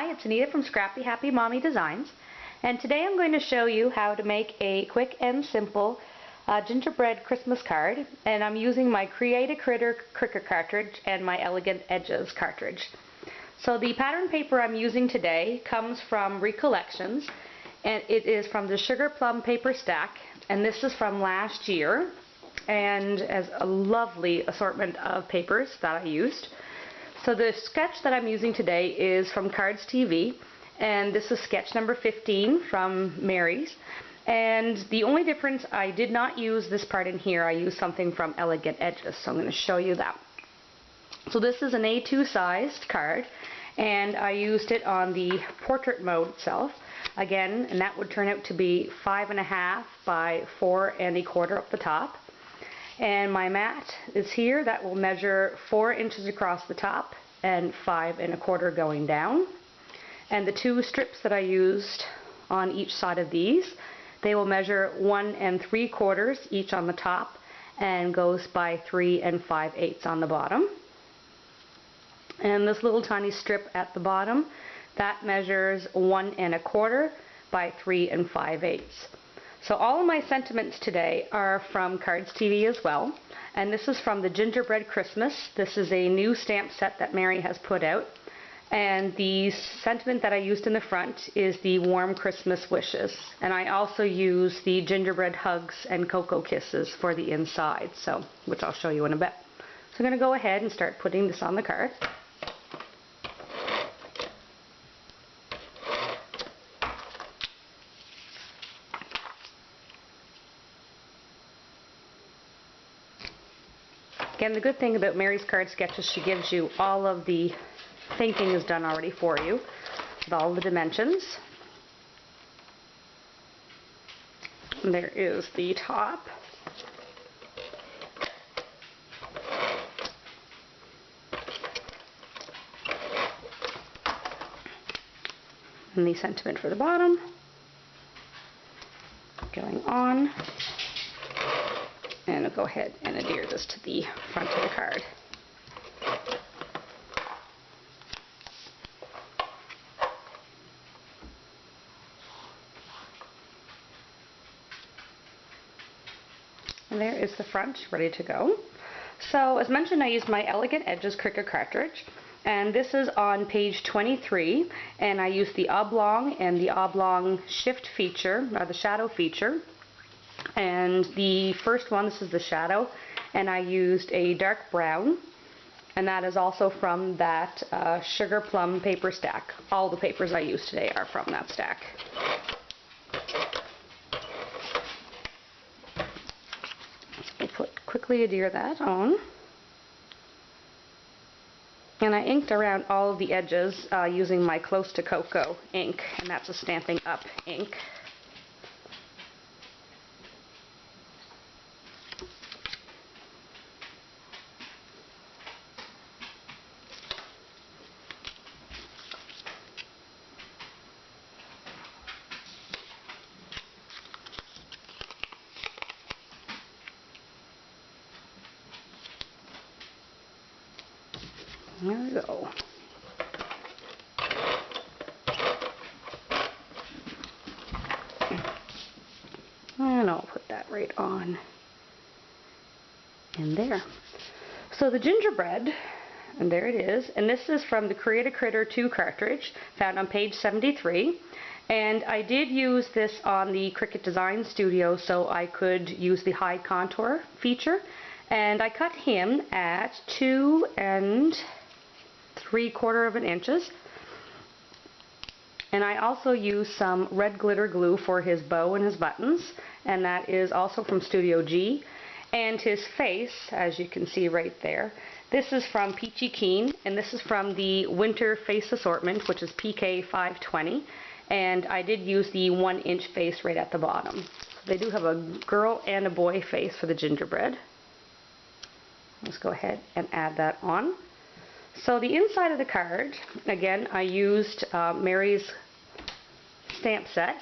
Hi, it's Anita from Scrappy Happy Mommy Designs, and today I'm going to show you how to make a quick and simple gingerbread Christmas card, and I'm using my Create a Critter Cricut cartridge and my Elegant Edges cartridge. So the pattern paper I'm using today comes from Recollections, and it is from the Sugar Plum paper stack, and this is from last year, and has a lovely assortment of papers that I used. So the sketch that I'm using today is from Cardz TV, and this is sketch number 15 from Mary's. And the only difference, I did not use this part in here, I used something from Elegant Edges, so I'm going to show you that. So this is an A2 sized card, and I used it on the portrait mode itself. Again, and that would turn out to be 5.5 by 4 1/4 up the top. And my mat is here. That will measure 4 inches across the top and 5 1/4 going down. And the two strips that I used on each side of these, they will measure 1 3/4 each on the top and goes by 3 5/8 on the bottom. And this little tiny strip at the bottom, that measures 1 1/4 by 3 5/8. So all of my sentiments today are from Cardz TV as well, and this is from the Gingerbread Christmas. This is a new stamp set that Mary has put out, and the sentiment that I used in the front is the warm Christmas wishes, and I also use the gingerbread hugs and cocoa kisses for the inside, so which I'll show you in a bit. So I'm going to go ahead and start putting this on the card. Again, the good thing about Mary's card sketches, she gives you all of the thinking is done already for you with all the dimensions. And there is the top. And the sentiment for the bottom. Going on. And I'll go ahead and adhere this to the front of the card. And there is the front, ready to go. So as mentioned, I used my Elegant Edges Cricut cartridge, and this is on page 23, and I used the oblong and the oblong shift feature, or the shadow feature. And the first one, this is the shadow, and I used a dark brown, and that is also from that Sugar Plum paper stack. All the papers I used today are from that stack. So I'll quickly adhere that on. And I inked around all of the edges using my Close to Cocoa ink, and that's a Stampin' Up ink. There we go. And I'll put that right on in there. So the gingerbread, and there it is, and this is from the Create a Critter 2 cartridge, found on page 73. And I did use this on the Cricut Design Studio so I could use the hide contour feature. And I cut him at 2 3/4 inches. And I also used some red glitter glue for his bow and his buttons, and that is also from Studio G. And his face, as you can see right there, this is from Peachy, and this is from the Winter Face Assortment, which is PK 520. And I did use the 1-inch face right at the bottom. They do have a girl and a boy face for the gingerbread. Let's go ahead and add that on. So the inside of the card, again, I used Mary's stamp set,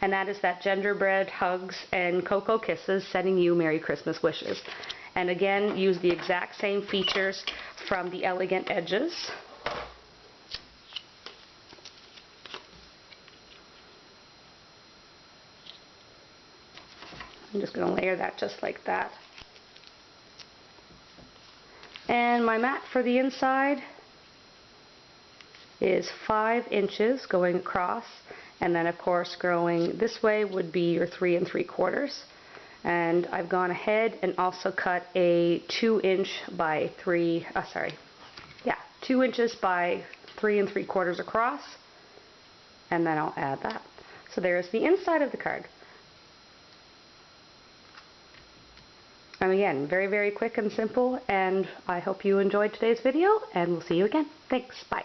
and that is that gingerbread hugs and cocoa kisses, sending you Merry Christmas wishes. And again, use the exact same features from the Elegant Edges. I'm just going to layer that just like that. And my mat for the inside is 5 inches going across, and then of course going this way would be your 3 3/4. And I've gone ahead and also cut a 2 inches by 3 3 3/4 across, and then I'll add that. So there's the inside of the card. And again, very, very quick and simple, and I hope you enjoyed today's video, and we'll see you again. Thanks, bye.